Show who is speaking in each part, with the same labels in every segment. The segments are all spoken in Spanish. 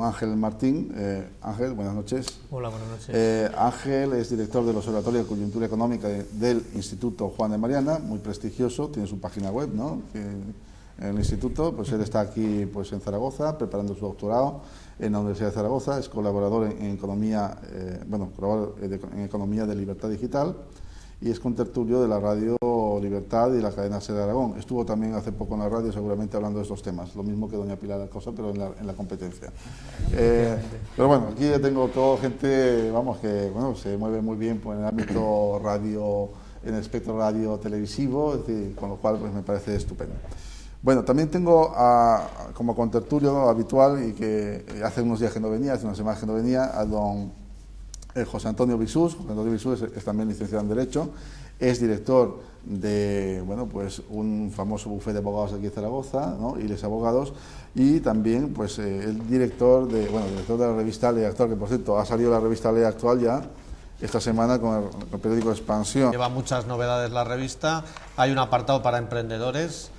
Speaker 1: Ángel Martín. Ángel, buenas noches.
Speaker 2: Hola, buenas noches.
Speaker 1: Ángel es director del Observatorio de Coyuntura Económica del Instituto Juan de Mariana, muy prestigioso, tiene su página web, ¿no? En el instituto, pues él está aquí pues en Zaragoza, preparando su doctorado en la Universidad de Zaragoza, es colaborador en economía, en economía de Libertad Digital, y es contertulio de la Radio Libertad y la cadena SER de Aragón. Estuvo también hace poco en la radio seguramente hablando de estos temas, lo mismo que doña Pilar Alcosa, pero en la competencia. Pero bueno, aquí ya tengo toda gente, vamos, que bueno, se mueve muy bien pues, en el ámbito radio, en el espectro radio televisivo, es decir, con lo cual pues me parece estupendo. Bueno, también tengo como contertulio habitual y que hace unos días que no venía, hace unas semanas que no venía, a don José Antonio Bisús. José Antonio Bisús es también licenciado en Derecho, es director de bueno, pues un famoso bufete de abogados aquí en Zaragoza, ¿no? Y Les Abogados, y también pues el director de la revista Ley Actual, que por cierto ha salido la revista Ley Actual ya esta semana con el periódico Expansión.
Speaker 2: Lleva muchas novedades la revista, hay un apartado para emprendedores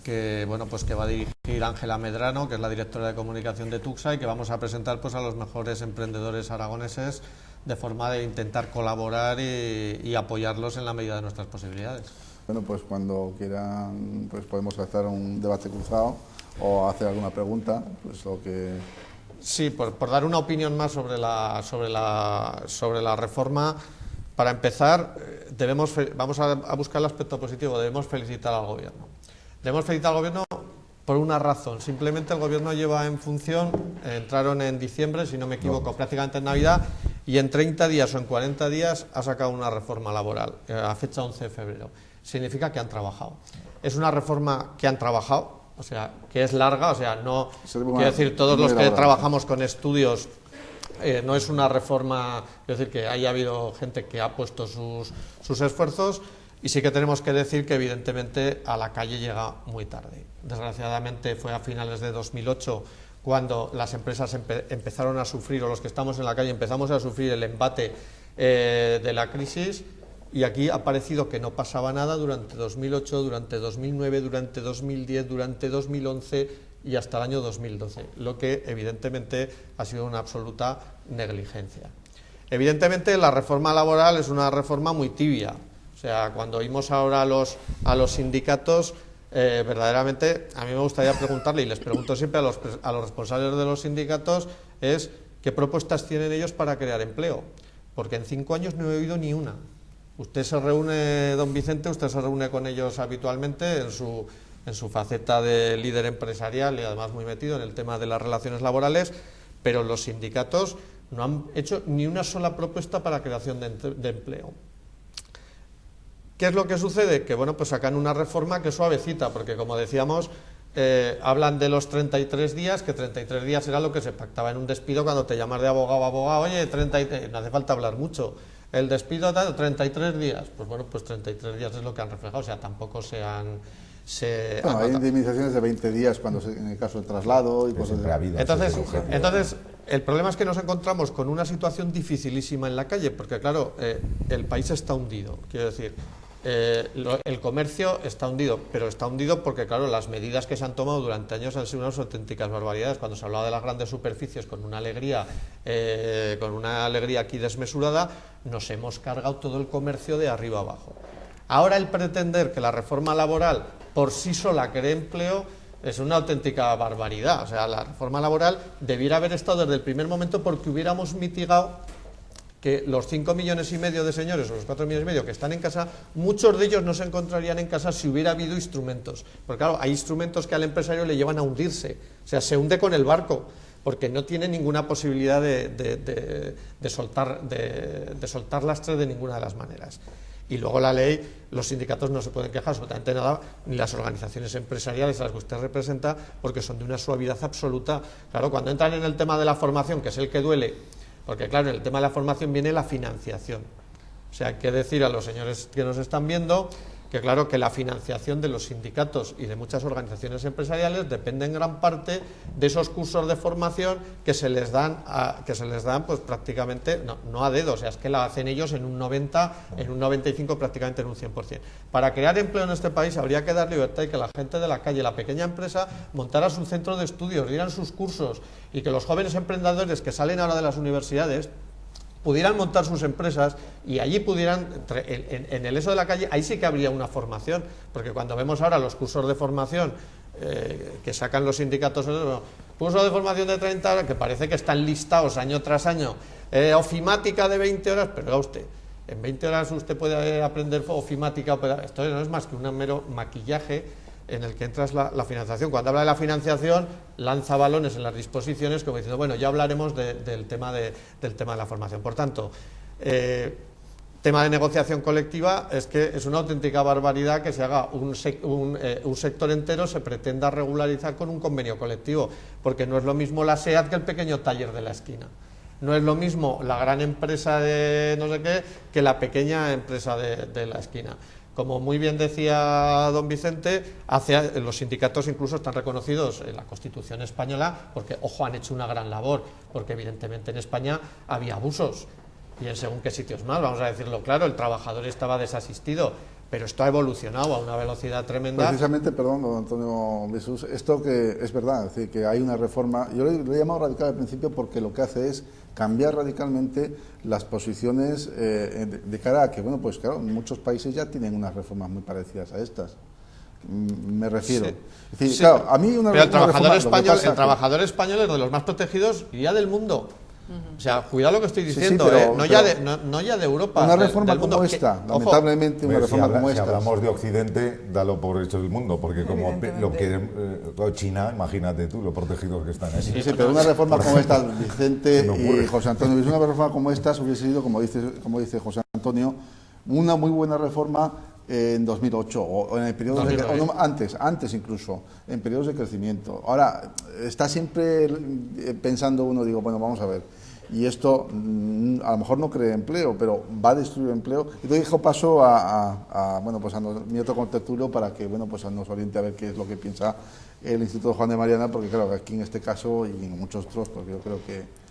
Speaker 2: que bueno, pues que va a dirigir Ángela Medrano, que es la directora de comunicación de Tuxa, y que vamos a presentar pues a los mejores emprendedores aragoneses de forma de intentar colaborar y apoyarlos en la medida de nuestras posibilidades.
Speaker 1: Bueno, pues cuando quieran pues podemos hacer un debate cruzado o hacer alguna pregunta, pues lo que...
Speaker 2: Sí, por dar una opinión más sobre la reforma. Para empezar, vamos a buscar el aspecto positivo, debemos felicitar al Gobierno. Debemos felicitar al Gobierno por una razón, simplemente el Gobierno lleva en función, entraron en diciembre, si no me equivoco, prácticamente en Navidad, y en 30 días o en 40 días ha sacado una reforma laboral, a fecha 11 de febrero. Significa que han trabajado. Es una reforma que han trabajado, o sea, que es larga, o sea, no, quiero decir, todos los que trabajamos con estudios, no es una reforma, quiero decir, que haya habido gente que ha puesto sus esfuerzos. Y sí que tenemos que decir que evidentemente a la calle llega muy tarde. Desgraciadamente fue a finales de 2008 cuando las empresas empezaron a sufrir, o los que estamos en la calle empezamos a sufrir el embate de la crisis, y aquí ha parecido que no pasaba nada durante 2008, durante 2009, durante 2010, durante 2011 y hasta el año 2012, lo que evidentemente ha sido una absoluta negligencia. Evidentemente la reforma laboral es una reforma muy tibia. O sea, cuando oímos ahora a los sindicatos, verdaderamente a mí me gustaría preguntarle, y les pregunto siempre a los responsables de los sindicatos, es qué propuestas tienen ellos para crear empleo, porque en 5 años no he oído ni una. Usted se reúne, don Vicente, usted se reúne con ellos habitualmente en su faceta de líder empresarial y además muy metido en el tema de las relaciones laborales, pero los sindicatos no han hecho ni una sola propuesta para creación de empleo. ¿Qué es lo que sucede? Que bueno, pues sacan una reforma que es suavecita, porque como decíamos, hablan de los 33 días, que 33 días era lo que se pactaba en un despido cuando te llamas de abogado a abogado, oye, 33, no hace falta hablar mucho, el despido da 33 días, pues bueno, pues 33 días es lo que han reflejado, o sea, tampoco
Speaker 1: bueno, hay indemnizaciones de 20 días en el caso del traslado y cosas de la vida.
Speaker 2: Entonces, el problema es que nos encontramos con una situación dificilísima en la calle, porque claro, el país está hundido, quiero decir, el comercio está hundido, pero está hundido porque claro, las medidas que se han tomado durante años han sido unas auténticas barbaridades. Cuando se hablaba de las grandes superficies con una alegría aquí desmesurada, nos hemos cargado todo el comercio de arriba abajo. Ahora el pretender que la reforma laboral por sí sola cree empleo es una auténtica barbaridad. O sea, la reforma laboral debiera haber estado desde el primer momento, porque hubiéramos mitigado que los 5,5 millones de señores o los 4,5 millones que están en casa, muchos de ellos no se encontrarían en casa si hubiera habido instrumentos. Porque claro, hay instrumentos que al empresario le llevan a hundirse, o sea, se hunde con el barco, porque no tiene ninguna posibilidad de soltar lastre de ninguna de las maneras. Y luego la ley, los sindicatos no se pueden quejar absolutamente nada, ni las organizaciones empresariales a las que usted representa, porque son de una suavidad absoluta. Claro, cuando entran en el tema de la formación, que es el que duele, porque claro, en el tema de la formación viene la financiación. O sea, hay que decir a los señores que nos están viendo que claro que la financiación de los sindicatos y de muchas organizaciones empresariales depende en gran parte de esos cursos de formación que se les dan pues prácticamente, no a dedo, o sea, es que la hacen ellos en un 90, en un 95, prácticamente en un 100%. Para crear empleo en este país habría que dar libertad y que la gente de la calle, la pequeña empresa, montara su centro de estudios, dieran sus cursos y que los jóvenes emprendedores que salen ahora de las universidades pudieran montar sus empresas y allí pudieran, en el eso de la calle, ahí sí que habría una formación, porque cuando vemos ahora los cursos de formación que sacan los sindicatos, curso de formación de 30 horas, que parece que están listados año tras año, ofimática de 20 horas, pero oiga usted, en 20 horas usted puede aprender ofimática, esto no es más que un mero maquillaje en el que entras la financiación. Cuando habla de la financiación, lanza balones en las disposiciones, como diciendo, bueno, ya hablaremos del tema de la formación. Por tanto, tema de negociación colectiva, es que es una auténtica barbaridad que se haga un sector entero, se pretenda regularizar con un convenio colectivo, porque no es lo mismo la SEAT que el pequeño taller de la esquina. No es lo mismo la gran empresa de no sé qué que la pequeña empresa de la esquina. Como muy bien decía don Vicente, los sindicatos incluso están reconocidos en la Constitución española porque, ojo, han hecho una gran labor, porque evidentemente en España había abusos y en según qué sitios más, vamos a decirlo claro, el trabajador estaba desasistido, pero esto ha evolucionado a una velocidad tremenda.
Speaker 1: Precisamente, perdón, don Antonio Jesús, esto que es verdad, es decir, que hay una reforma, yo lo he llamado radical al principio porque lo que hace es cambiar radicalmente las posiciones de cara a que, bueno, pues claro, muchos países ya tienen unas reformas muy parecidas a estas. Me refiero.
Speaker 2: Sí.
Speaker 1: Es decir,
Speaker 2: Sí,
Speaker 1: claro, a mí una
Speaker 2: pero el
Speaker 1: trabajador
Speaker 2: español es de los más protegidos ya del mundo. O sea, cuidado lo que estoy diciendo,
Speaker 1: pero,
Speaker 2: no ya de Europa.
Speaker 1: Una reforma
Speaker 2: del mundo,
Speaker 1: como esta, lamentablemente, una reforma como esta.
Speaker 3: Si hablamos de Occidente, dalo por hecho el mundo, porque como lo que China, imagínate tú, lo protegidos que están ahí.
Speaker 1: Sí, pero una reforma como esta, Vicente y José Antonio, una reforma como esta hubiese sido, como dice José Antonio, una muy buena reforma en 2008 o en el periodo antes incluso, en periodos de crecimiento. Ahora, está siempre pensando uno, digo, bueno, vamos a ver, y esto a lo mejor no crea empleo, pero va a destruir empleo. Y le dejo paso a mi otro contertulio para que, bueno, pues nos oriente a ver qué es lo que piensa el Instituto Juan de Mariana, porque claro, aquí en este caso y en muchos otros, porque yo creo que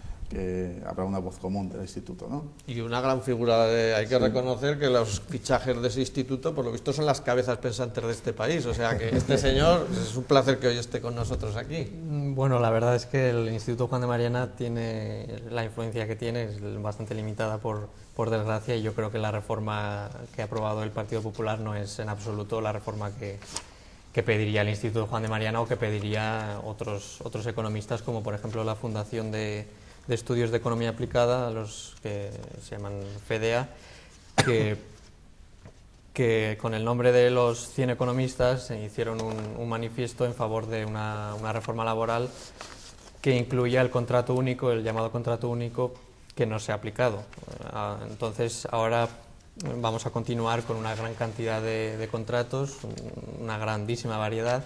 Speaker 1: habrá una voz común del instituto, ¿no?
Speaker 2: Y una gran figura hay que reconocer que los fichajes de ese instituto, por lo visto, son las cabezas pensantes de este país, o sea que este señor, es un placer que hoy esté con nosotros aquí.
Speaker 4: Bueno, la verdad es que el Instituto Juan de Mariana tiene la influencia que tiene, es bastante limitada por desgracia, y yo creo que la reforma que ha aprobado el Partido Popular no es en absoluto la reforma que pediría el Instituto Juan de Mariana o que pediría otros economistas, como por ejemplo la Fundación de Estudios de Economía Aplicada, los que se llaman FEDEA, que con el nombre de los 100 economistas hicieron un manifiesto en favor de una reforma laboral que incluya el contrato único, el llamado contrato único, que no se ha aplicado. Entonces, ahora vamos a continuar con una gran cantidad de contratos, una grandísima variedad,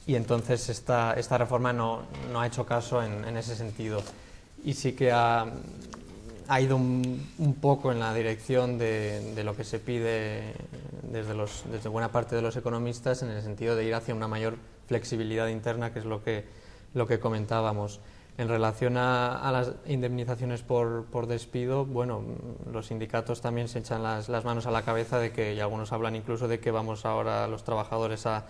Speaker 4: y entonces esta reforma no ha hecho caso en ese sentido. Y sí que ha ido un poco en la dirección de lo que se pide desde buena parte de los economistas, en el sentido de ir hacia una mayor flexibilidad interna, que es lo que comentábamos. En relación a las indemnizaciones por despido, bueno, los sindicatos también se echan las manos a la cabeza y algunos hablan incluso de que vamos ahora los trabajadores a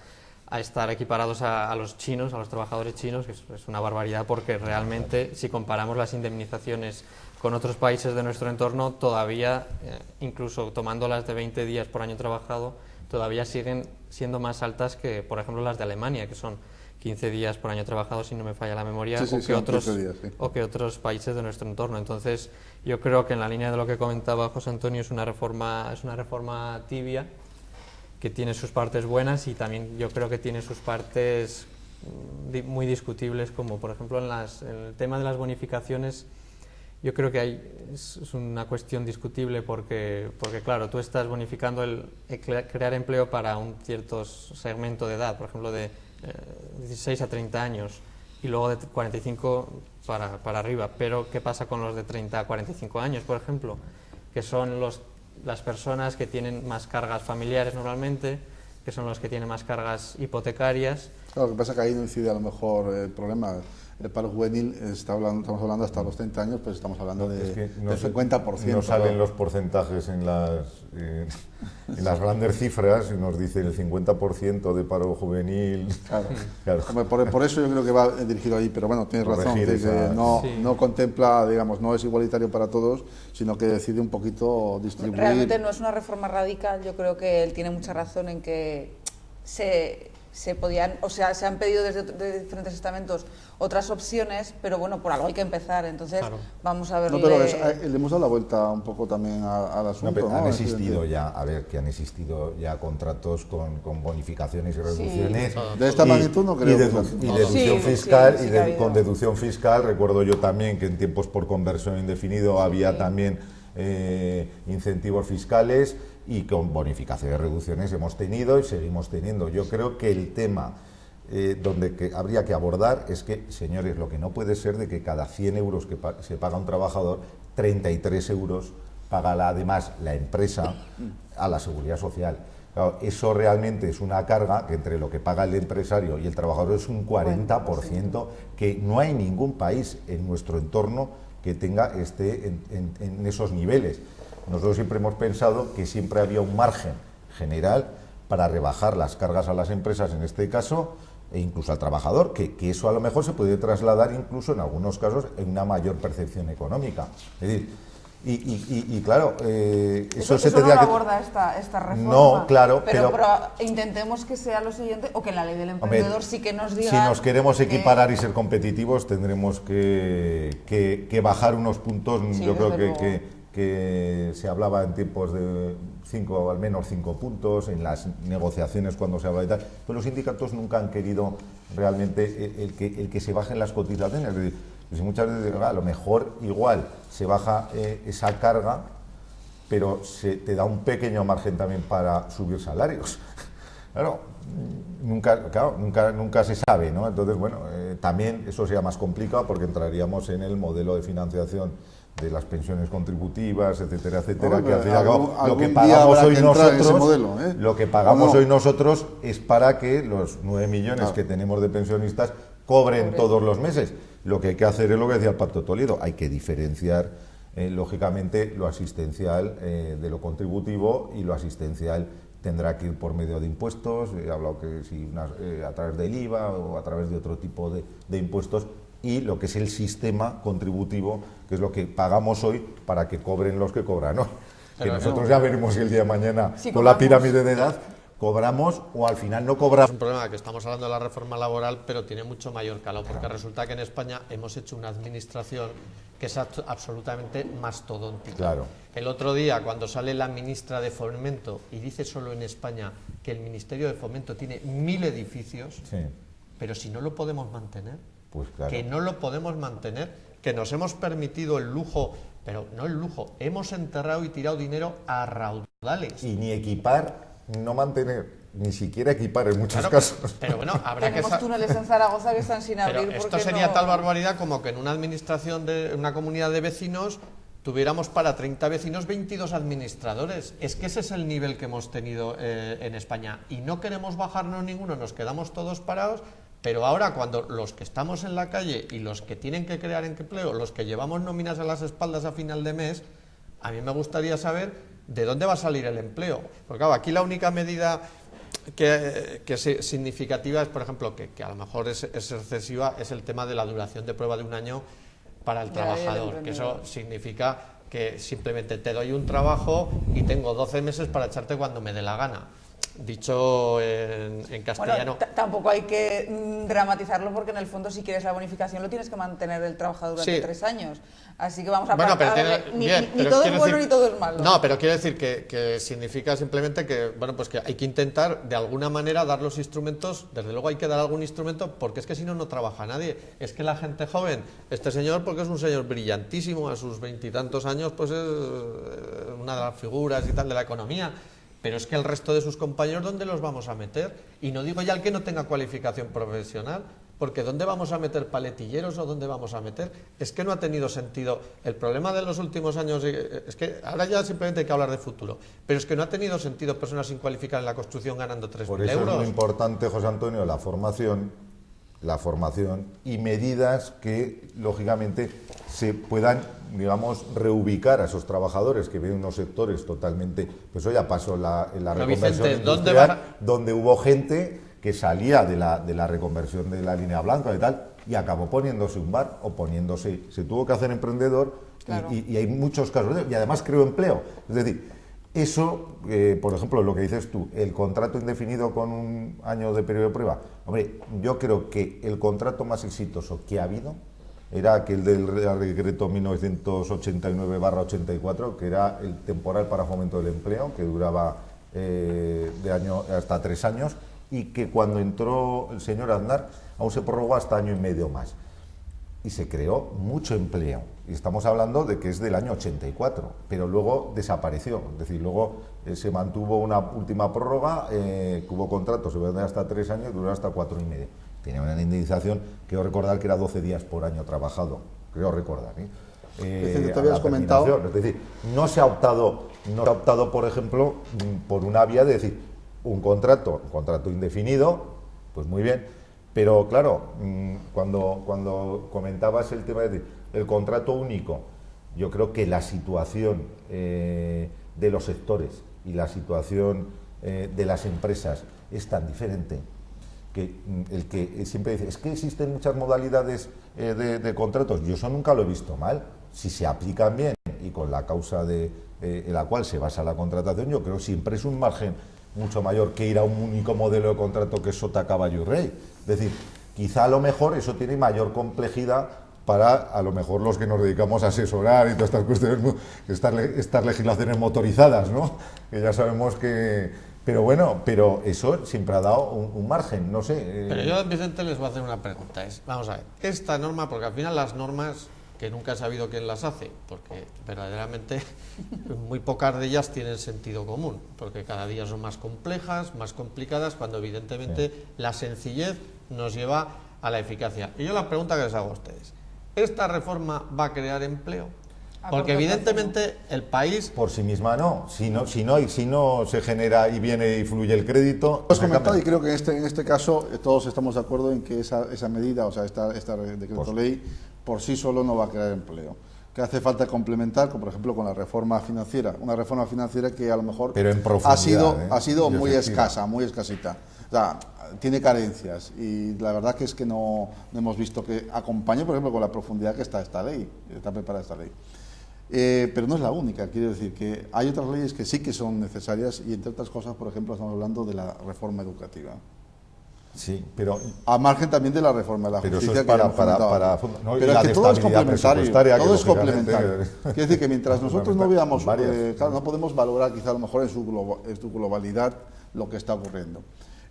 Speaker 4: estar equiparados a los chinos, a los trabajadores chinos, que es una barbaridad, porque realmente si comparamos las indemnizaciones con otros países de nuestro entorno, todavía, incluso tomándolas de 20 días por año trabajado, todavía siguen siendo más altas que, por ejemplo, las de Alemania, que son 15 días por año trabajado, si no me falla la memoria, o que otros países de nuestro entorno. Entonces, yo creo que en la línea de lo que comentaba José Antonio, es una reforma tibia, que tiene sus partes buenas, y también yo creo que tiene sus partes muy discutibles, como por ejemplo en el tema de las bonificaciones. Yo creo que es una cuestión discutible porque claro, tú estás bonificando crear empleo para un cierto segmento de edad, por ejemplo de 16 a 30 años, y luego de 45 para arriba, pero ¿qué pasa con los de 30 a 45 años, por ejemplo? Que son las personas que tienen más cargas familiares normalmente, que son los que tienen más cargas hipotecarias.
Speaker 1: Claro, lo que pasa es que ahí no incide a lo mejor el problema. El paro juvenil, estamos hablando hasta los 30 años, pues estamos hablando
Speaker 3: Es que no
Speaker 1: del 50%.
Speaker 3: No salen los porcentajes en las grandes cifras y nos dice el 50% de paro juvenil.
Speaker 1: Claro.
Speaker 3: Claro.
Speaker 1: Hombre, por eso yo creo que va dirigido ahí, pero bueno, tienes razón,
Speaker 3: Corregir
Speaker 1: que
Speaker 3: esa-
Speaker 1: no contempla, digamos, no es igualitario para todos, sino que decide un poquito distribuir.
Speaker 5: Realmente no es una reforma radical, yo creo que él tiene mucha razón en que se podían, o sea, se han pedido desde de diferentes estamentos otras opciones, pero bueno, por algo hay que empezar, entonces
Speaker 2: Claro.
Speaker 5: vamos a ver.
Speaker 1: No, pero le hemos dado la vuelta un poco también al
Speaker 3: No,
Speaker 1: asunto.
Speaker 3: pero
Speaker 1: ¿no?
Speaker 3: han
Speaker 1: Es
Speaker 3: existido
Speaker 1: decir,
Speaker 3: ya, a ver, que han existido ya contratos con bonificaciones y reducciones.
Speaker 1: De esta magnitud no creo
Speaker 3: y
Speaker 1: que
Speaker 3: y
Speaker 1: tanto.
Speaker 3: deducción
Speaker 5: Sí,
Speaker 3: fiscal,
Speaker 5: sí,
Speaker 3: y
Speaker 5: que ha habido.
Speaker 3: con deducción fiscal, recuerdo yo también que en tiempos por conversión indefinido había también incentivos fiscales, y con bonificaciones y reducciones hemos tenido y seguimos teniendo. Yo creo que el tema donde habría que abordar es que, señores, lo que no puede ser de que cada 100 euros que se paga un trabajador, 33 euros paga además la empresa a la seguridad social. Claro, eso realmente es una carga que entre lo que paga el empresario y el trabajador es un 40%, que no hay ningún país en nuestro entorno que tenga en esos niveles. Nosotros siempre hemos pensado que siempre había un margen general para rebajar las cargas a las empresas, en este caso, e incluso al trabajador, que eso a lo mejor se puede trasladar incluso en algunos casos en una mayor percepción económica. Es decir, y claro, eso se
Speaker 5: no
Speaker 3: tendría
Speaker 5: lo
Speaker 3: que...
Speaker 5: aborda esta reforma.
Speaker 3: No, claro,
Speaker 5: pero intentemos que sea lo siguiente, o que la ley del emprendedor
Speaker 3: Hombre,
Speaker 5: sí que nos diga...
Speaker 3: si nos queremos equiparar y ser competitivos, tendremos que bajar unos puntos.
Speaker 5: Sí,
Speaker 3: yo creo
Speaker 5: desde luego.
Speaker 3: que se hablaba en tiempos de 5, al menos 5 puntos, en las negociaciones cuando se habla de tal, pero los sindicatos nunca han querido realmente el que se bajen las cotizaciones. Es decir, pues muchas veces a lo mejor igual se baja esa carga, pero te da un pequeño margen también para subir salarios. Claro, nunca se sabe, ¿no? Entonces, bueno, también eso sería más complicado porque entraríamos en el modelo de financiación de las pensiones contributivas, etcétera, etcétera,
Speaker 1: Hombre,
Speaker 3: que al fin y al cabo lo
Speaker 1: algún
Speaker 3: que
Speaker 1: día
Speaker 3: pagamos
Speaker 1: habrá
Speaker 3: hoy
Speaker 1: que entrar en ese
Speaker 3: nosotros,
Speaker 1: modelo, ¿eh?
Speaker 3: lo que pagamos
Speaker 1: ¿O no?
Speaker 3: hoy nosotros es para que los 9 millones que tenemos de pensionistas cobren todos los meses. Lo que hay que hacer es lo que decía el Pacto de Toledo, hay que diferenciar lógicamente lo asistencial de lo contributivo, y lo asistencial tendrá que ir por medio de impuestos. He hablado que si a través del IVA o a través de otro tipo de impuestos, y lo que es el sistema contributivo, que es lo que pagamos hoy para que cobren los que cobran, ¿no? Que nosotros ya veremos si el día de mañana
Speaker 5: Sí,
Speaker 3: con la
Speaker 5: cobramos.
Speaker 3: pirámide de edad cobramos o al final no cobramos.
Speaker 2: Es un problema que estamos hablando de la reforma laboral, pero tiene mucho mayor calado, porque resulta que en España hemos hecho una administración que es absolutamente mastodóntica.
Speaker 3: Claro.
Speaker 2: El otro día, cuando sale la ministra de Fomento y dice solo en España que el Ministerio de Fomento tiene 1000 edificios,
Speaker 3: Sí,
Speaker 2: pero si no lo podemos mantener,
Speaker 3: pues claro.
Speaker 2: que no lo podemos mantener, que nos hemos permitido el lujo, pero no el lujo, hemos enterrado y tirado dinero a raudales.
Speaker 3: Y ni equipar, no mantener, ni siquiera equipar en muchos
Speaker 2: Claro,
Speaker 3: casos.
Speaker 2: pero bueno, habrá que...
Speaker 5: Tenemos túneles en Zaragoza que están sin abrir.
Speaker 2: Pero esto
Speaker 5: porque
Speaker 2: sería
Speaker 5: no-
Speaker 2: tal barbaridad como que en una administración de una comunidad de vecinos tuviéramos para 30 vecinos 22 administradores. Es que ese es el nivel que hemos tenido en España, y no queremos bajarnos ninguno, nos quedamos todos parados. Pero ahora, cuando los que estamos en la calle y los que tienen que crear empleo, los que llevamos nóminas a las espaldas a final de mes, a mí me gustaría saber de dónde va a salir el empleo. Porque claro, aquí la única medida que es significativa es, por ejemplo, que a lo mejor es excesiva, es el tema de la duración de prueba de 1 año para el
Speaker 5: Ya,
Speaker 2: trabajador, que eso significa que simplemente te doy un trabajo y tengo 12 meses para echarte cuando me dé la gana. Dicho en castellano.
Speaker 5: Bueno, tampoco hay que dramatizarlo, porque en el fondo, si quieres la bonificación, lo tienes que mantener el trabajador durante
Speaker 2: Sí.
Speaker 5: 3 años. Así que vamos a
Speaker 2: Bueno, pero
Speaker 5: apartar,
Speaker 2: tiene-
Speaker 5: ni
Speaker 2: bien, pero
Speaker 5: todo es
Speaker 2: quiero
Speaker 5: bueno
Speaker 2: decir-
Speaker 5: ni todo es malo.
Speaker 2: No, pero quiero decir que significa simplemente que, bueno, pues que hay que intentar de alguna manera dar los instrumentos. Desde luego hay que dar algún instrumento, porque es que si no, no trabaja nadie. Es que la gente joven, este señor, porque es un señor brillantísimo, a sus 20 y tantos años, pues es una de las figuras y tal de la economía. Pero es que el resto de sus compañeros, ¿dónde los vamos a meter? Y no digo ya el que no tenga cualificación profesional, porque ¿dónde vamos a meter paletilleros o dónde vamos a meter? Es que no ha tenido sentido. El problema de los últimos años es que ahora ya simplemente hay que hablar de futuro, pero es que no ha tenido sentido personas sin cualificar en la construcción ganando 3.000 euros.
Speaker 3: Por eso es muy importante, José Antonio, la formación y medidas que, lógicamente, se puedan, digamos, reubicar a esos trabajadores que vienen en unos sectores totalmente... Pues eso ya pasó en la reconversión
Speaker 2: Vicente,
Speaker 3: industrial, donde hubo gente que salía de la reconversión de la línea blanca y tal, y acabó poniéndose un bar o poniéndose... Se tuvo que hacer emprendedor, claro. y hay muchos casos de ello, y además creó empleo. Es decir, eso, por ejemplo, lo que dices tú, el contrato indefinido con un año de periodo de prueba. Hombre, yo creo que el contrato más exitoso que ha habido era aquel del Real Decreto 1989/84, que era el temporal para fomento del empleo, que duraba de año hasta 3 años, y que cuando entró el señor Aznar aún se prorrogó hasta año y medio más. Y se creó mucho empleo. Y estamos hablando de que es del año 84, pero luego desapareció. Es decir, luego se mantuvo una última prórroga, que hubo contratos de hasta 3 años y duró hasta 4 y medio. Tenía una indemnización, creo recordar que era 12 días por año trabajado, creo recordar.
Speaker 1: Te habías comentado.
Speaker 3: Es decir, no se ha optado, por ejemplo, por una vía de decir, un contrato indefinido, pues muy bien, pero claro, cuando comentabas el tema de el contrato único, yo creo que la situación de los sectores y la situación de las empresas es tan diferente que el que siempre dice, es que existen muchas modalidades de contratos, yo eso nunca lo he visto mal, si se aplican bien y con la causa en la cual se basa la contratación, yo creo que siempre es un margen mucho mayor que ir a un único modelo de contrato que es sota, caballo y rey. Es decir, quizá a lo mejor eso tiene mayor complejidad para a lo mejor los que nos dedicamos a asesorar y todas estas cuestiones, estas legislaciones motorizadas, ¿no? Que ya sabemos que... Pero bueno, pero eso siempre ha dado un margen, no sé.
Speaker 2: Pero yo, Vicente, les voy a hacer una pregunta. Vamos a ver, esta norma, porque al final las normas, que nunca he sabido quién las hace, porque verdaderamente muy pocas de ellas tienen sentido común, porque cada día son más complejas, más complicadas, cuando evidentemente la sencillez nos lleva a la eficacia. Y yo la pregunta que les hago a ustedes, ¿esta reforma va a crear empleo? Porque evidentemente el país...
Speaker 3: Por sí misma no. Si no se genera y viene y fluye el crédito...
Speaker 1: Lo has comentado y creo que en este caso todos estamos de acuerdo en que esa medida, o sea, esta decreto ley, por sí solo no va a crear empleo. Que hace falta complementar, por ejemplo, con la reforma financiera. Una reforma financiera que a lo mejor
Speaker 3: pero en
Speaker 1: ha sido muy escasa, muy escasita. O sea, tiene carencias y la verdad que es que no hemos visto que acompañe, por ejemplo, con la profundidad que está esta ley, está preparada esta ley. Pero no es la única, quiero decir que hay otras leyes que sí que son necesarias y entre otras cosas, por ejemplo, estamos hablando de la reforma educativa.
Speaker 3: Sí, pero...
Speaker 1: A margen también de la reforma de la justicia.
Speaker 3: Pero eso es
Speaker 1: pero es que todo es complementario, todo es complementario. Quiere decir que mientras nosotros no veamos, claro, no podemos valorar quizá a lo mejor en su globalidad lo que está ocurriendo.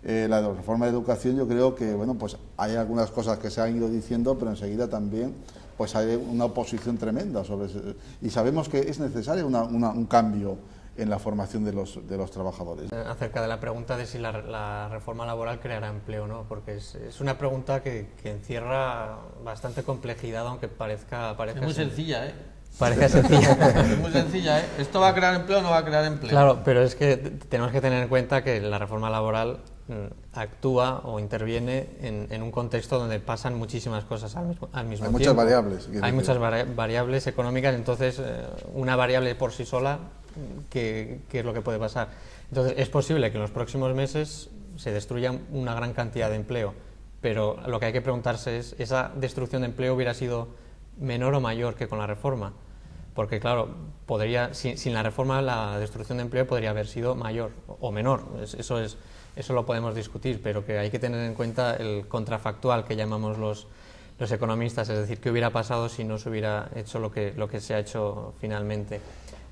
Speaker 1: La reforma de educación, yo creo que, bueno, pues hay algunas cosas que se han ido diciendo, pero enseguida también pues hay una oposición tremenda sobre eso. Y sabemos que es necesario un cambio en la formación de los trabajadores.
Speaker 4: Acerca de la pregunta de si la reforma laboral creará empleo o no, porque es una pregunta que encierra bastante complejidad, aunque parezca
Speaker 2: es muy sencilla, ¿eh?
Speaker 4: Parece sencilla.
Speaker 2: Es muy sencilla, ¿eh? ¿Esto va a crear empleo o no va a crear empleo?
Speaker 4: Claro, pero es que tenemos que tener en cuenta que la reforma laboral actúa o interviene en un contexto donde pasan muchísimas cosas al mismo tiempo.
Speaker 1: Hay muchas variables.
Speaker 4: Hay muchas variables económicas, entonces una variable por sí sola, ¿qué es lo que puede pasar? Entonces es posible que en los próximos meses se destruya una gran cantidad de empleo, pero lo que hay que preguntarse es, ¿esa destrucción de empleo hubiera sido menor o mayor que con la reforma? Porque claro, sin la reforma la destrucción de empleo podría haber sido mayor o menor, eso lo podemos discutir, pero que hay que tener en cuenta el contrafactual que llamamos los economistas, es decir, qué hubiera pasado si no se hubiera hecho lo que se ha hecho finalmente.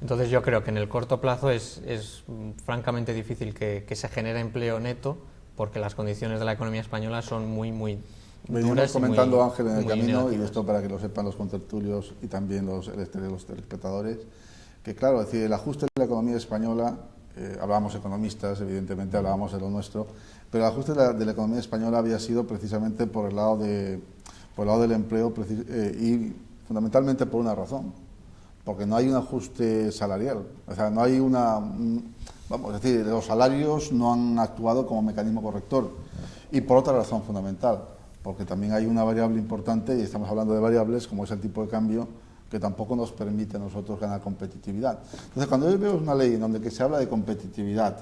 Speaker 4: Entonces yo creo que en el corto plazo es francamente difícil que se genere empleo neto, porque las condiciones de la economía española son muy
Speaker 1: Venimos comentando, Ángel, en el camino, y esto para que lo sepan los contertulios y también los telespectadores, que claro, es decir, el ajuste de la economía española hablábamos economistas, evidentemente hablábamos de lo nuestro, pero el ajuste de la economía española había sido precisamente por el lado del empleo y fundamentalmente por una razón, porque no hay un ajuste salarial, o sea, no hay vamos a decir, los salarios no han actuado como mecanismo corrector, y por otra razón fundamental, porque también hay una variable importante, y estamos hablando de variables como es el tipo de cambio, que tampoco nos permite a nosotros ganar competitividad. Entonces, cuando yo veo una ley en donde que se habla de competitividad,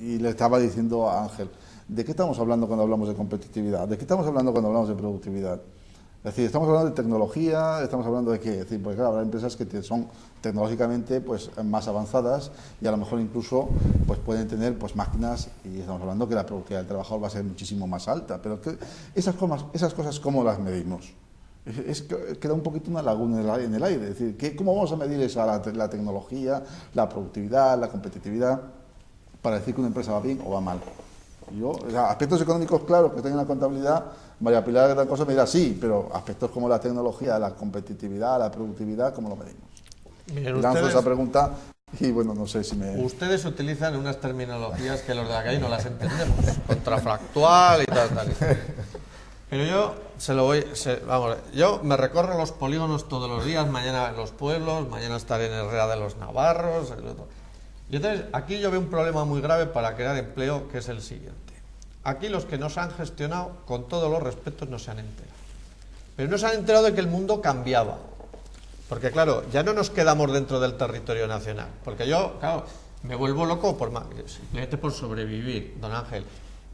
Speaker 1: y le estaba diciendo a Ángel, ¿de qué estamos hablando cuando hablamos de competitividad? ¿De qué estamos hablando cuando hablamos de productividad? Es decir, estamos hablando de tecnología, estamos hablando de qué. Es decir, porque claro, habrá empresas que son tecnológicamente pues más avanzadas y a lo mejor incluso pues pueden tener pues máquinas, y estamos hablando que la productividad del trabajador va a ser muchísimo más alta. Pero esas cosas ¿cómo las medimos? Queda un poquito una laguna en el aire. Es decir, ¿cómo vamos a medir la tecnología, la productividad, la competitividad, para decir que una empresa va bien o va mal? O sea, aspectos económicos claros que tengan la contabilidad, María Pilar de gran cosa me dirá sí, pero aspectos como la tecnología, la competitividad, la productividad, ¿cómo lo medimos?
Speaker 2: Miren,
Speaker 1: lanzo esa pregunta y bueno, no sé si me...
Speaker 2: Ustedes utilizan unas terminologías que los de la calle no las entendemos, contrafactual y tal. Pero yo me recorro los polígonos todos los días, mañana en los pueblos, mañana estaré en Herrera de los Navarros. Y entonces aquí yo veo un problema muy grave para crear empleo, que es el siguiente. Aquí los que nos han gestionado, con todos los respetos, no se han enterado. Pero no se han enterado de que el mundo cambiaba. Porque claro, ya no nos quedamos dentro del territorio nacional. Porque yo, claro, me vuelvo loco simplemente por sobrevivir, don Ángel.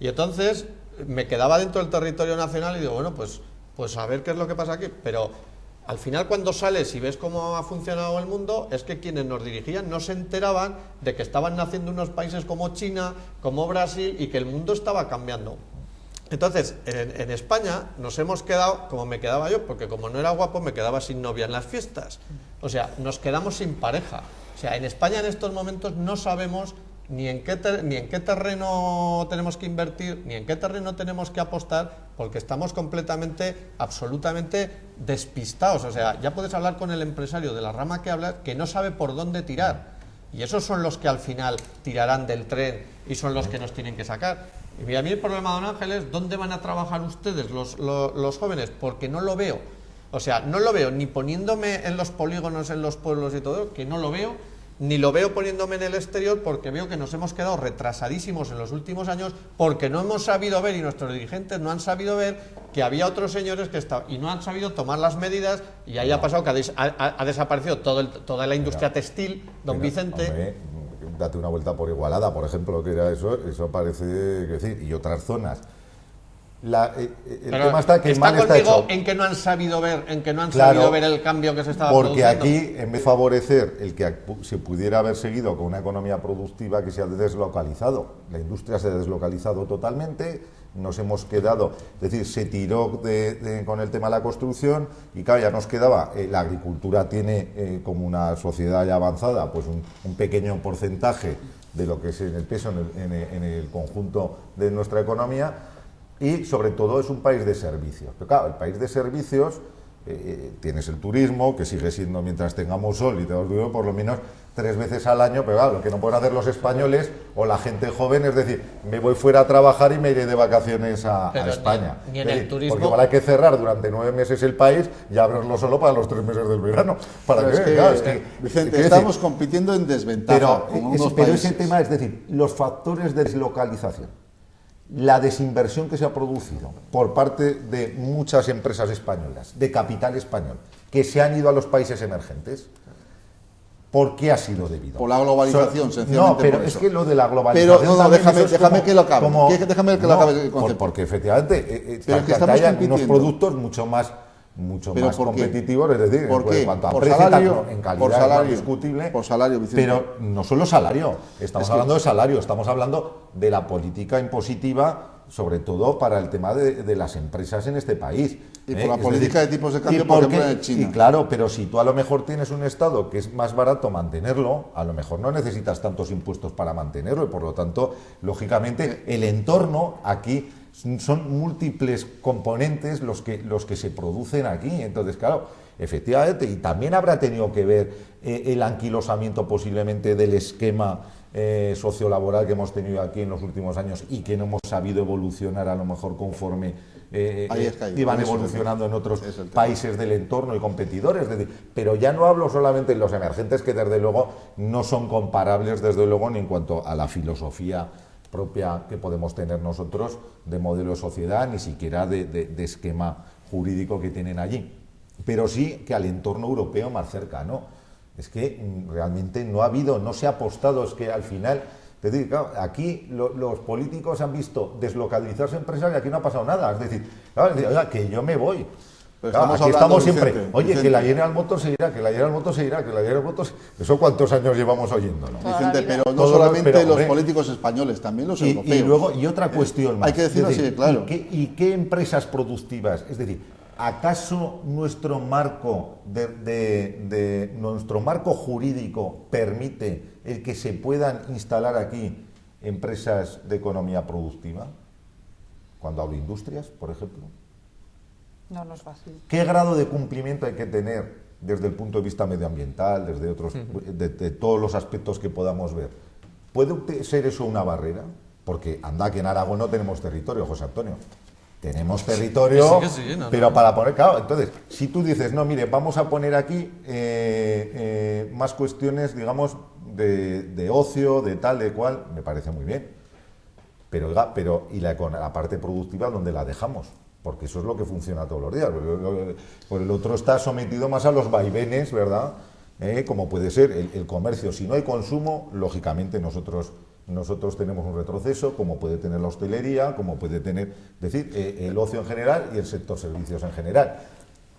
Speaker 2: Y entonces me quedaba dentro del territorio nacional y digo, bueno, pues a ver qué es lo que pasa aquí. Pero al final, cuando sales y ves cómo ha funcionado el mundo, es que quienes nos dirigían no se enteraban de que estaban naciendo unos países como China, como Brasil, y que el mundo estaba cambiando. Entonces, en España nos hemos quedado, como me quedaba yo, porque como no era guapo, me quedaba sin novia en las fiestas. O sea, nos quedamos sin pareja. O sea, en España en estos momentos no sabemos ni en qué terreno tenemos que invertir, ni en qué terreno tenemos que apostar, porque estamos absolutamente despistados. O sea, ya puedes hablar con el empresario de la rama que hablas, que no sabe por dónde tirar. Y esos son los que al final tirarán del tren y son los que nos tienen que sacar. Y a mí el problema, don Ángel, es ¿dónde van a trabajar ustedes, los jóvenes? Porque no lo veo. O sea, no lo veo ni poniéndome en los polígonos, en los pueblos y todo, que no lo veo, ni lo veo poniéndome en el exterior, porque veo que nos hemos quedado retrasadísimos en los últimos años, porque no hemos sabido ver, y nuestros dirigentes no han sabido ver, que había otros señores que estaban, y no han sabido tomar las medidas, y ahí ha pasado que ha desaparecido toda la industria textil, don Vicente.
Speaker 3: Hombre, date una vuelta por Igualada, por ejemplo, que era eso parece decir, y otras zonas. El tema está que
Speaker 2: está
Speaker 3: mal está
Speaker 2: conmigo
Speaker 3: hecho.
Speaker 2: en que no han sabido ver,
Speaker 3: Claro,
Speaker 2: sabido ver el cambio que se estaba
Speaker 3: porque
Speaker 2: produciendo.
Speaker 3: aquí, en vez de favorecer el que se pudiera haber seguido con una economía productiva, que se ha deslocalizado. La industria se ha deslocalizado totalmente, nos hemos quedado, es decir, se tiró con el tema de la construcción y claro, ya nos quedaba, la agricultura tiene como una sociedad ya avanzada, pues un pequeño porcentaje de lo que es en el peso en el conjunto de nuestra economía. Y sobre todo es un país de servicios. Pero claro, el país de servicios, tienes el turismo, que sigue siendo, mientras tengamos sol y tengamos vivo, por lo menos 3 veces al año, pero claro, lo que no pueden hacer los españoles o la gente joven es decir, me voy fuera a trabajar y me iré de vacaciones a España.
Speaker 2: Ni en el turismo.
Speaker 3: Porque igual hay que cerrar durante 9 meses el país y abrirlo solo para los 3 meses del verano.
Speaker 1: Vicente, estamos compitiendo en desventaja.
Speaker 3: Pero ese tema, es decir, los factores de deslocalización, la desinversión que se ha producido por parte de muchas empresas españolas, de capital español, que se han ido a los países emergentes, ¿por qué ha sido debido?
Speaker 1: Por la globalización, sencillamente.
Speaker 3: No, pero
Speaker 1: por
Speaker 3: es
Speaker 1: eso.
Speaker 3: que lo de la globalización...
Speaker 1: Pero no, déjame que lo acabe. Déjame que lo acabe el concepto.
Speaker 3: Porque efectivamente
Speaker 1: pero que estamos
Speaker 3: hayan unos
Speaker 1: compitiendo.
Speaker 3: productos mucho más competitivos, es decir,
Speaker 1: en
Speaker 3: cuanto a
Speaker 1: por
Speaker 3: precio,
Speaker 1: salario,
Speaker 3: en calidad
Speaker 1: por salario,
Speaker 3: es discutible,
Speaker 1: por salario, Vicente.
Speaker 3: pero no solo salario, estamos hablando de salario, estamos hablando de la política impositiva, sobre todo para el tema de las empresas en este país.
Speaker 1: Y por la política de tipos de cambio, por ejemplo, en China.
Speaker 3: Y claro, pero si tú a lo mejor tienes un Estado que es más barato mantenerlo, a lo mejor no necesitas tantos impuestos para mantenerlo y por lo tanto, lógicamente, el entorno aquí son múltiples componentes los que se producen aquí. Entonces, claro, efectivamente, y también habrá tenido que ver el anquilosamiento posiblemente del esquema sociolaboral que hemos tenido aquí en los últimos años y que no hemos sabido evolucionar a lo mejor conforme iban evolucionando en otros países del entorno y competidores. Pero ya no hablo solamente de los emergentes, que desde luego no son comparables desde luego ni en cuanto a la filosofía propia que podemos tener nosotros de modelo de sociedad, ni siquiera de esquema jurídico que tienen allí, pero sí que al entorno europeo más cercano. Es que realmente no se ha apostado, es que al final, es decir, claro, aquí los políticos han visto deslocalizarse empresas y aquí no ha pasado nada. Es decir, claro, oiga, que yo me voy. Claro, aquí estamos siempre, Vicente, que la General Motors se irá, que la General Motors se irá, que la General Motors... ¿Eso cuántos años llevamos oyéndolo?
Speaker 1: Vicente, pero no solamente los políticos españoles, también los europeos.
Speaker 3: Y luego, y otra cuestión más.
Speaker 1: Hay que decirlo así, claro.
Speaker 3: ¿Y qué empresas productivas? Es decir, ¿acaso nuestro marco nuestro marco jurídico permite el que se puedan instalar aquí empresas de economía productiva? Cuando hablo de industrias, por ejemplo.
Speaker 5: No, no es fácil.
Speaker 3: ¿Qué grado de cumplimiento hay que tener desde el punto de vista medioambiental, desde otros, de todos los aspectos que podamos ver? ¿Puede ser eso una barrera? Porque anda que en Aragón no tenemos territorio, José Antonio. Tenemos territorio, pero para poner... Claro, entonces, si tú dices, no, mire, vamos a poner aquí más cuestiones, digamos, de ocio, de tal, de cual, me parece muy bien. Pero, oiga, ¿y la parte productiva dónde la dejamos? Porque eso es lo que funciona todos los días. Pues el otro está sometido más a los vaivenes, ¿verdad? Como puede ser el comercio. Si no hay consumo, lógicamente nosotros tenemos un retroceso, como puede tener la hostelería, como puede tener, es decir, el ocio en general y el sector servicios en general.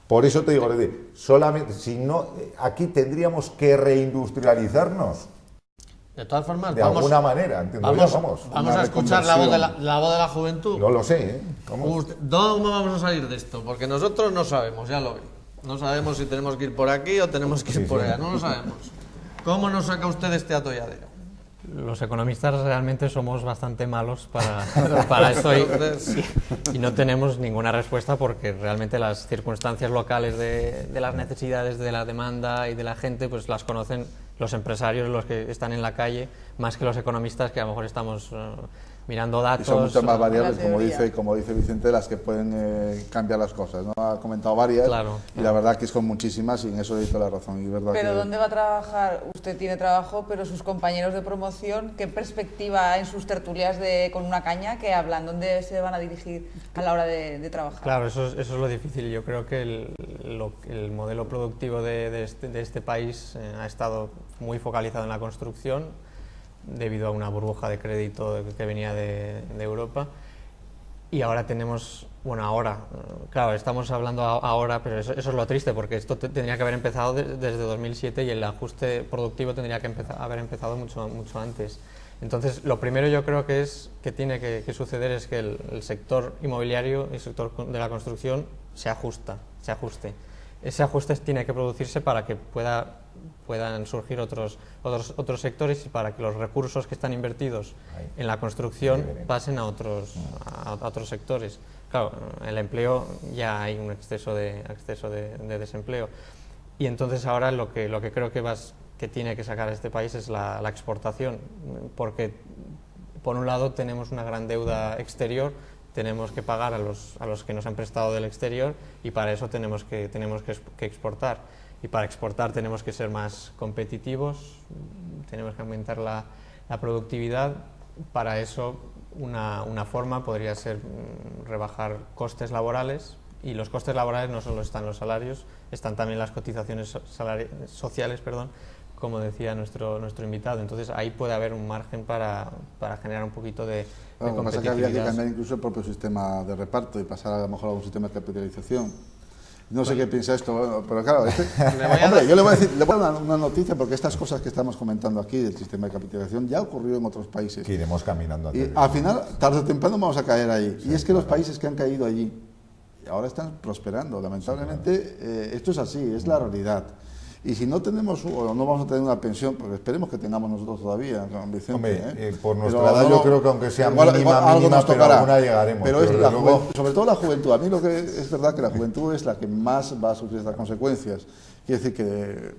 Speaker 3: Por eso te digo, solamente, si no, aquí tendríamos que reindustrializarnos.
Speaker 2: De todas formas,
Speaker 3: de alguna manera,
Speaker 2: vamos a escuchar la voz de la juventud.
Speaker 3: No lo sé,
Speaker 2: ¿Cómo vamos a salir de esto? Porque nosotros no sabemos, ya lo veis. No sabemos si tenemos que ir por aquí o tenemos que ir por allá, no lo sabemos. ¿Cómo nos saca usted este atolladero?
Speaker 4: Los economistas realmente somos bastante malos para esto y no tenemos ninguna respuesta, porque realmente las circunstancias locales de las necesidades de la demanda y de la gente pues las conocen los empresarios, los que están en la calle, más que los economistas, que a lo mejor estamos mirando datos.
Speaker 1: Y son muchas más variables, como dice Vicente, las que pueden cambiar las cosas, ¿no? Ha comentado varias,
Speaker 4: claro,
Speaker 1: y la verdad que son muchísimas, y en eso le doy toda la razón. Y verdad
Speaker 5: pero ¿dónde va a trabajar? Usted tiene trabajo, pero sus compañeros de promoción, ¿qué perspectiva en sus tertulias con una caña que hablan? ¿Dónde se van a dirigir a la hora de trabajar?
Speaker 4: Claro, eso es lo difícil. Yo creo que el modelo productivo de este país ha estado muy focalizado en la construcción, debido a una burbuja de crédito que venía de Europa, y ahora tenemos, claro, estamos hablando ahora, pero eso es lo triste, porque esto tendría que haber empezado desde 2007 y el ajuste productivo tendría que haber empezado mucho antes. Entonces, lo primero yo creo que tiene que suceder es que el sector inmobiliario y el sector de la construcción se ajuste. Ese ajuste tiene que producirse para que puedan surgir otros sectores, y para que los recursos que están invertidos en la construcción pasen a otros sectores. Claro, el empleo, ya hay un exceso de desempleo, y entonces ahora lo que creo que tiene que sacar este país es la exportación, porque por un lado tenemos una gran deuda exterior, tenemos que pagar a los que nos han prestado del exterior, y para eso tenemos que exportar. Y para exportar tenemos que ser más competitivos, tenemos que aumentar la productividad. Para eso una forma podría ser rebajar costes laborales, y los costes laborales no solo están los salarios, están también las cotizaciones sociales, como decía nuestro invitado. Entonces ahí puede haber un margen para generar un poquito de competitividad.
Speaker 1: Lo que pasa es que habría que cambiar incluso el propio sistema de reparto y pasar a lo mejor a un sistema de capitalización. No sé qué piensa esto, pero claro, yo le voy a dar una noticia, porque estas cosas que estamos comentando aquí del sistema de capitalización ya ocurrió en otros países.
Speaker 3: Que iremos caminando.
Speaker 1: Y al final, tarde o temprano, vamos a caer ahí. Sí, y es que los países que han caído allí ahora están prosperando. Lamentablemente, esto es así, es la realidad. Y si no tenemos, o no vamos a tener una pensión, porque esperemos que tengamos nosotros todavía, con Vicente.
Speaker 3: Hombre, por nuestra edad yo creo que aunque sea mínima, pero alguna llegaremos.
Speaker 1: Pero es luego... sobre todo la juventud. A mí lo que es verdad que la juventud es la que más va a sufrir estas consecuencias. Quiere decir que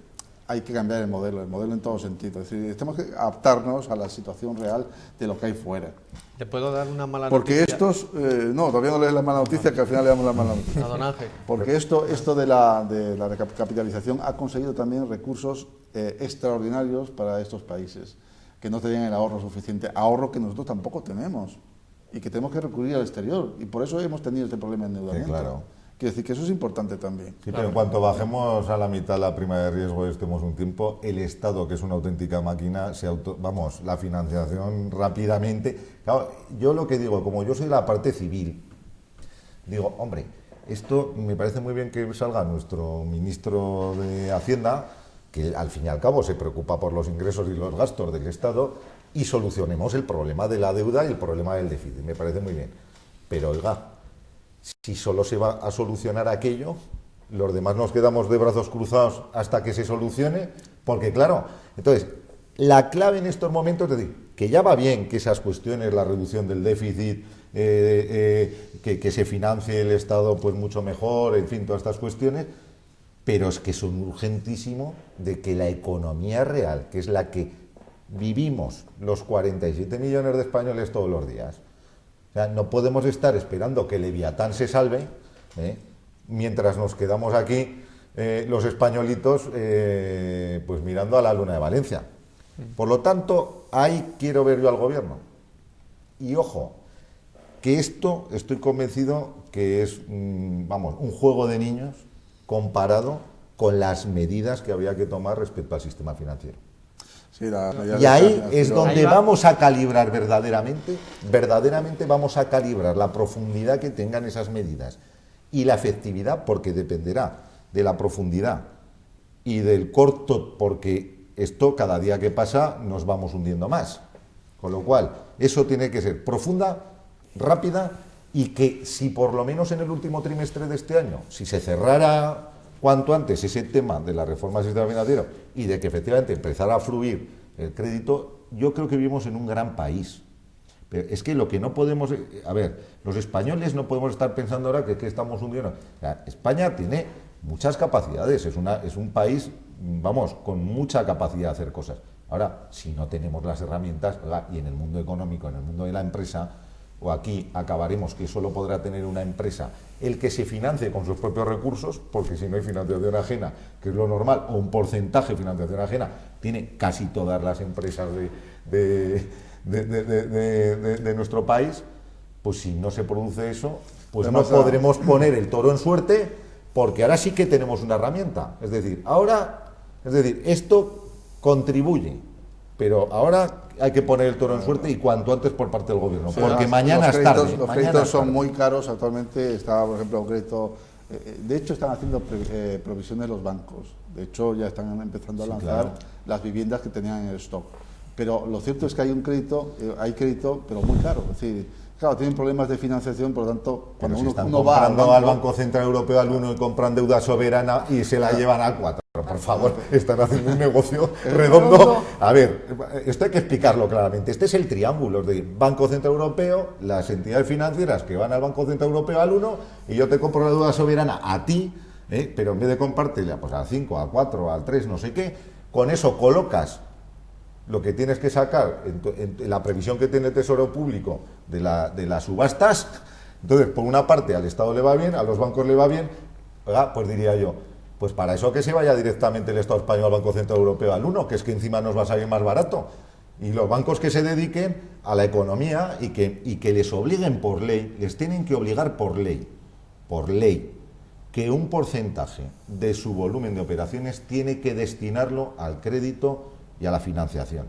Speaker 1: hay que cambiar el modelo en todo sentido. Es decir, tenemos que adaptarnos a la situación real de lo que hay fuera.
Speaker 2: ¿Le puedo dar una mala
Speaker 1: Porque
Speaker 2: noticia?
Speaker 1: estos, no, todavía no lees la mala noticia, que al final le damos la mala noticia.
Speaker 2: A don Ángel.
Speaker 1: Porque esto de la recapitalización ha conseguido también recursos extraordinarios para estos países, que no tenían el ahorro suficiente, ahorro que nosotros tampoco tenemos, y que tenemos que recurrir al exterior, y por eso hemos tenido este problema de endeudamiento.
Speaker 3: Sí, claro.
Speaker 1: Quiero decir que eso es importante también.
Speaker 3: Sí, pero en cuanto bajemos a la mitad la prima de riesgo, estemos un tiempo, el Estado, que es una auténtica máquina, la financiación rápidamente. Claro, yo lo que digo, como yo soy la parte civil, digo, hombre, esto me parece muy bien que salga nuestro ministro de Hacienda, que al fin y al cabo se preocupa por los ingresos y los gastos del Estado, y solucionemos el problema de la deuda y el problema del déficit. Me parece muy bien. Pero, oiga, si solo se va a solucionar aquello, los demás nos quedamos de brazos cruzados hasta que se solucione, porque claro, entonces, la clave en estos momentos es decir, que ya va bien que esas cuestiones, la reducción del déficit, que se financie el Estado pues mucho mejor, en fin, todas estas cuestiones, pero es que son urgentísimo de que la economía real, que es la que vivimos los 47 millones de españoles todos los días, o sea, no podemos estar esperando que Leviatán se salve, mientras nos quedamos aquí los españolitos pues mirando a la luna de Valencia. Por lo tanto, ahí quiero ver yo al gobierno. Y ojo, que esto estoy convencido que es un juego de niños comparado con las medidas que habría que tomar respecto al sistema financiero.
Speaker 1: Sí,
Speaker 3: y ahí es donde vamos a calibrar verdaderamente vamos a calibrar la profundidad que tengan esas medidas y la efectividad, porque dependerá de la profundidad y del corto, porque esto cada día que pasa nos vamos hundiendo más. Con lo cual, eso tiene que ser profunda, rápida, y que si por lo menos en el último trimestre de este año, si se cerrara cuanto antes ese tema de la reforma del sistema financiero y de que efectivamente empezara a fluir el crédito, yo creo que vivimos en un gran país. Pero es que lo que no podemos... A ver, los españoles no podemos estar pensando ahora que estamos hundiendo. O sea, España tiene muchas capacidades, es un país, con mucha capacidad de hacer cosas. Ahora, si no tenemos las herramientas, y en el mundo económico, en el mundo de la empresa, o aquí acabaremos que solo podrá tener una empresa el que se financie con sus propios recursos, porque si no hay financiación ajena, que es lo normal, o un porcentaje de financiación ajena, tiene casi todas las empresas de nuestro país, pues si no se produce eso, pues no podremos poner el toro en suerte, porque ahora sí que tenemos una herramienta. Es decir, esto contribuye, pero ahora hay que poner el toro en suerte y cuanto antes por parte del gobierno, sí, porque mañana es tarde.
Speaker 1: Los créditos son muy caros actualmente. Está, por ejemplo, un crédito. De hecho, están haciendo provisiones los bancos. De hecho, ya están empezando a lanzar las viviendas que tenían en el stock. Pero lo cierto es que hay crédito, pero muy caro. Es decir, claro, tienen problemas de financiación, por lo tanto, cuando uno va
Speaker 3: al Banco Central Europeo al 1 y compran deuda soberana y se la llevan al 4. Por favor, están haciendo un negocio redondo. A ver, esto hay que explicarlo claramente. Este es el triángulo de Banco Central Europeo, las entidades financieras que van al Banco Central Europeo al 1 y yo te compro la deuda soberana a ti, pero en vez de comprártela pues al 5, al 4, al 3, no sé qué, con eso colocas lo que tienes que sacar en la previsión que tiene el Tesoro Público de las subastas. Entonces, por una parte al Estado le va bien, a los bancos le va bien, pues diría yo, pues para eso que se vaya directamente el Estado español al Banco Central Europeo al 1, que es que encima nos va a salir más barato. Y los bancos que se dediquen a la economía y que les obliguen por ley, les tienen que obligar por ley, que un porcentaje de su volumen de operaciones tiene que destinarlo al crédito y a la financiación.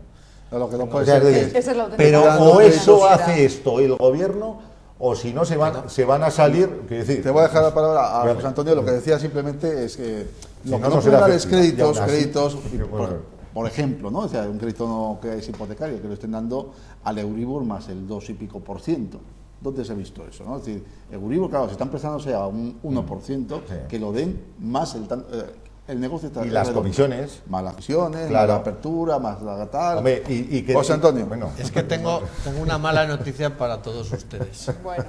Speaker 1: Lo que no puede ser
Speaker 3: pero o eso hace esto el gobierno, o si no se van a salir. Decir,
Speaker 1: te voy a dejar la palabra a José Antonio. Lo que decía simplemente es que lo que no puede dar es créditos, por ejemplo, ¿no? O sea, un crédito que es hipotecario, que lo estén dando al Euribor más el 2 y pico %. ¿Dónde se ha visto eso? ¿No? Es decir, Euribor, claro, se están prestándose a un 1%, que lo den más el negocio está
Speaker 3: Y las
Speaker 1: redondo.
Speaker 3: comisiones.
Speaker 1: Más las comisiones,
Speaker 3: Claro.
Speaker 1: más la apertura, más la tal.
Speaker 3: Hombre, y que,
Speaker 1: José Antonio.
Speaker 3: Bueno,
Speaker 2: Es que tengo una mala noticia para todos ustedes.
Speaker 5: Bueno,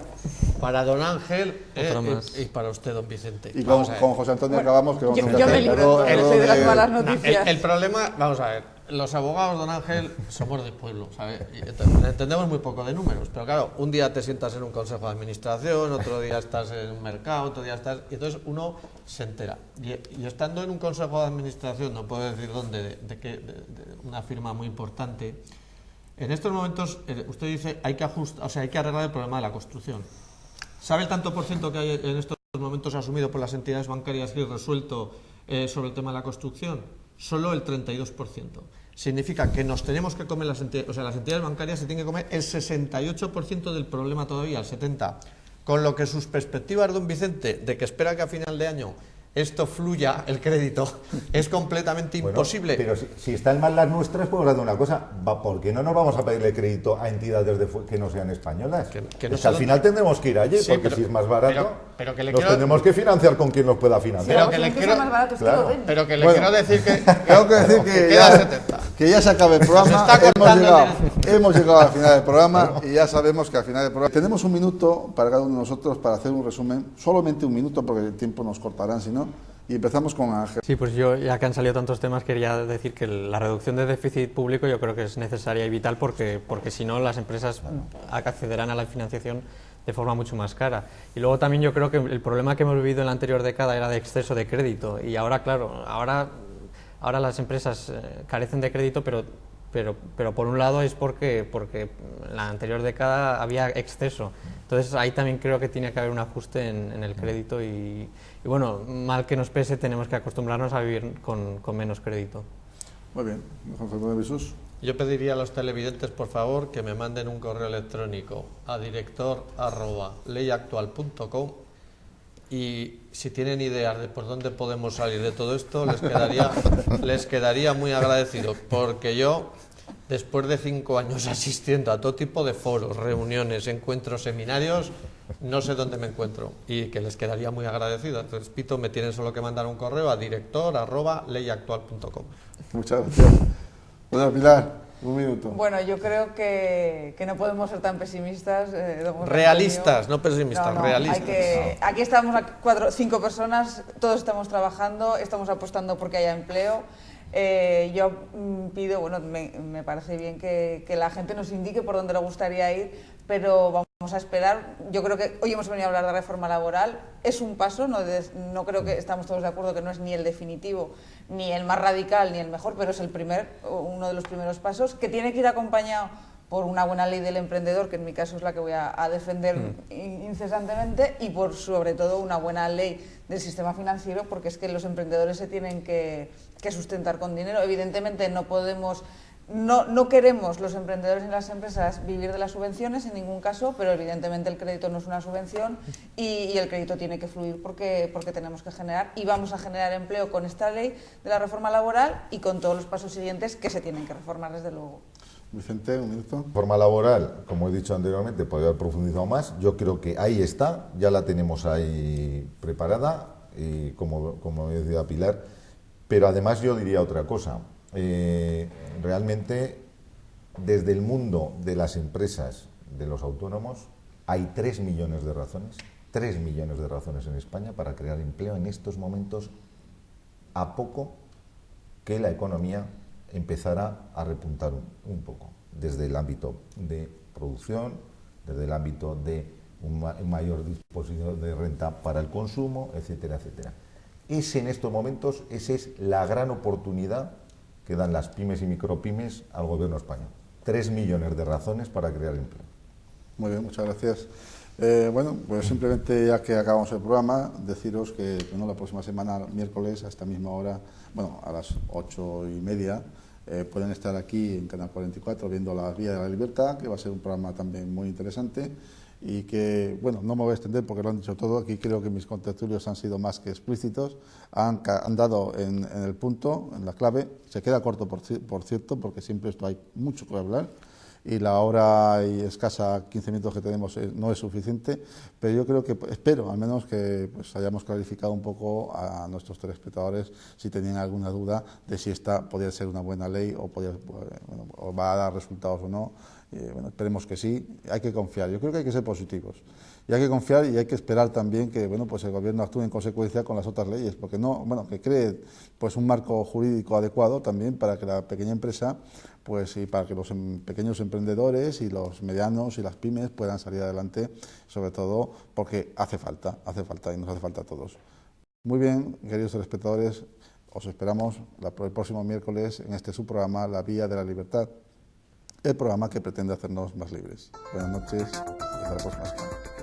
Speaker 2: Para don Ángel
Speaker 4: Otra más.
Speaker 2: y para usted, don Vicente.
Speaker 1: Y
Speaker 2: Vamos a ver.
Speaker 1: con José Antonio acabamos. Que vamos a
Speaker 5: yo
Speaker 1: hacer
Speaker 5: me libro
Speaker 1: algo-
Speaker 5: entonces,
Speaker 1: algo
Speaker 5: soy de las
Speaker 1: de-
Speaker 5: malas
Speaker 2: No,
Speaker 5: noticias.
Speaker 2: el problema, vamos a ver, los abogados, don Ángel, somos de pueblo, ¿sabes? Y entendemos muy poco de números, pero claro, un día te sientas en un consejo de administración, otro día estás en un mercado, otro día estás... Y entonces uno se entera. Y estando en un consejo de administración, no puedo decir dónde, de una firma muy importante, en estos momentos usted dice hay que ajustar, o sea, hay que arreglar el problema de la construcción. ¿Sabe el tanto por ciento que hay en estos momentos asumido por las entidades bancarias y resuelto sobre el tema de la construcción? Solo el 32%. Significa que nos tenemos que comer las entidades, o sea, las entidades bancarias se tienen que comer el 68% del problema todavía, el 70%. Con lo que sus perspectivas, don Vicente, de que espera que a final de año esto fluya, el crédito, es completamente
Speaker 3: bueno,
Speaker 2: imposible.
Speaker 3: pero si están mal las nuestras, pues hablar de una cosa. ¿Por qué no nos vamos a pedirle crédito a entidades que no sean españolas?
Speaker 2: Que no
Speaker 3: Es que
Speaker 2: se
Speaker 3: al
Speaker 2: lo-
Speaker 3: final tendremos que ir allí,
Speaker 2: Sí,
Speaker 3: porque
Speaker 2: pero-
Speaker 3: si es más barato,
Speaker 2: pero que le
Speaker 3: nos
Speaker 2: quiero-
Speaker 3: tendremos que financiar con quien nos pueda financiar.
Speaker 2: Pero que le
Speaker 5: que
Speaker 2: quiero-
Speaker 5: sea más barato, es que
Speaker 3: claro.
Speaker 5: lo den.
Speaker 2: Pero que le
Speaker 1: Bueno.
Speaker 2: quiero decir que...
Speaker 1: Tengo que decir que
Speaker 2: queda
Speaker 1: ya,
Speaker 2: 70.
Speaker 1: que ya se acaba el programa.
Speaker 2: está cortando el
Speaker 1: Hemos llegado al final del programa y ya sabemos que al final del programa tenemos un minuto para cada uno de nosotros para hacer un resumen, solamente un minuto porque el tiempo nos cortarán si no. Y empezamos con Ángel.
Speaker 4: Sí, pues yo, ya que han salido tantos temas, quería decir que la reducción de déficit público yo creo que es necesaria y vital porque si no las empresas accederán a la financiación de forma mucho más cara. Y luego también yo creo que el problema que hemos vivido en la anterior década era de exceso de crédito y ahora, claro, ahora las empresas carecen de crédito, pero por un lado es porque en la anterior década había exceso. Entonces ahí también creo que tiene que haber un ajuste en el crédito y bueno, mal que nos pese, tenemos que acostumbrarnos a vivir con menos crédito.
Speaker 1: Muy bien, José Antonio Jesús.
Speaker 2: Yo pediría a los televidentes, por favor, que me manden un correo electrónico a director@leyactual.com y si tienen ideas de por dónde podemos salir de todo esto, les quedaría muy agradecido, porque yo, después de 5 años asistiendo a todo tipo de foros, reuniones, encuentros, seminarios, no sé dónde me encuentro y que les quedaría muy agradecido. Entonces, repito, me tienen solo que mandar un correo a director@leyactual.com.
Speaker 1: Muchas gracias. Doña Pilar, un minuto.
Speaker 5: Bueno, yo creo que no podemos ser tan pesimistas. Don José
Speaker 2: Realistas,
Speaker 5: Antonio.
Speaker 2: no pesimistas,
Speaker 5: No,
Speaker 2: realistas.
Speaker 5: Aquí estamos 5 personas, todos estamos trabajando, estamos apostando porque haya empleo. Yo pido, bueno, me parece bien que la gente nos indique por dónde le gustaría ir, pero vamos a esperar. Yo creo que hoy hemos venido a hablar de reforma laboral, es un paso, no creo que estamos todos de acuerdo que no es ni el definitivo, ni el más radical, ni el mejor, pero es uno de los primeros pasos, que tiene que ir acompañado por una buena ley del emprendedor, que en mi caso es la que voy a defender incesantemente, y por sobre todo una buena ley del sistema financiero, porque es que los emprendedores se tienen que sustentar con dinero. Evidentemente no queremos los emprendedores y las empresas vivir de las subvenciones en ningún caso, pero evidentemente el crédito no es una subvención y el crédito tiene que fluir porque tenemos que generar y vamos a generar empleo con esta ley de la reforma laboral y con todos los pasos siguientes que se tienen que reformar desde luego.
Speaker 1: Vicente, un minuto.
Speaker 3: Forma laboral, como he dicho anteriormente, podría haber profundizado más. Yo creo que ahí está, ya la tenemos ahí preparada, y como decía Pilar. Pero además yo diría otra cosa. Realmente, desde el mundo de las empresas, de los autónomos, hay 3 millones de razones, 3 millones de razones en España para crear empleo en estos momentos, a poco que la economía empezara a repuntar un poco, desde el ámbito de producción, desde el ámbito de un mayor disposición de renta para el consumo, etcétera, etcétera. En estos momentos, esa es la gran oportunidad que dan las pymes y micropymes al gobierno español. 3 millones de razones para crear empleo.
Speaker 1: Muy bien, muchas gracias. Bueno, pues simplemente ya que acabamos el programa, deciros que la próxima semana, miércoles, a esta misma hora, bueno, a las 8:30, pueden estar aquí en Canal 44 viendo La Vía de la Libertad, que va a ser un programa también muy interesante y que, bueno, no me voy a extender porque lo han dicho todo. Aquí creo que mis contertulios han sido más que explícitos, han dado en el punto, en la clave. Se queda corto, por cierto, porque siempre esto hay mucho que hablar. y la hora y escasa 15 minutos que tenemos no es suficiente, pero yo creo que, espero al menos que pues, hayamos clarificado un poco a nuestros telespectadores si tenían alguna duda de si esta podría ser una buena ley o, bueno, o va a dar resultados o no. Bueno, esperemos que sí, hay que confiar, yo creo que hay que ser positivos y hay que confiar y hay que esperar también que bueno, pues el gobierno actúe en consecuencia con las otras leyes, porque no, bueno, que cree pues un marco jurídico adecuado también para que la pequeña empresa pues y para que los pequeños emprendedores y los medianos y las pymes puedan salir adelante, sobre todo porque hace falta y nos hace falta a todos. Muy bien, queridos telespectadores, os esperamos el próximo miércoles en este subprograma La Vía de la Libertad, el programa que pretende hacernos más libres. Buenas noches y hasta la próxima semana.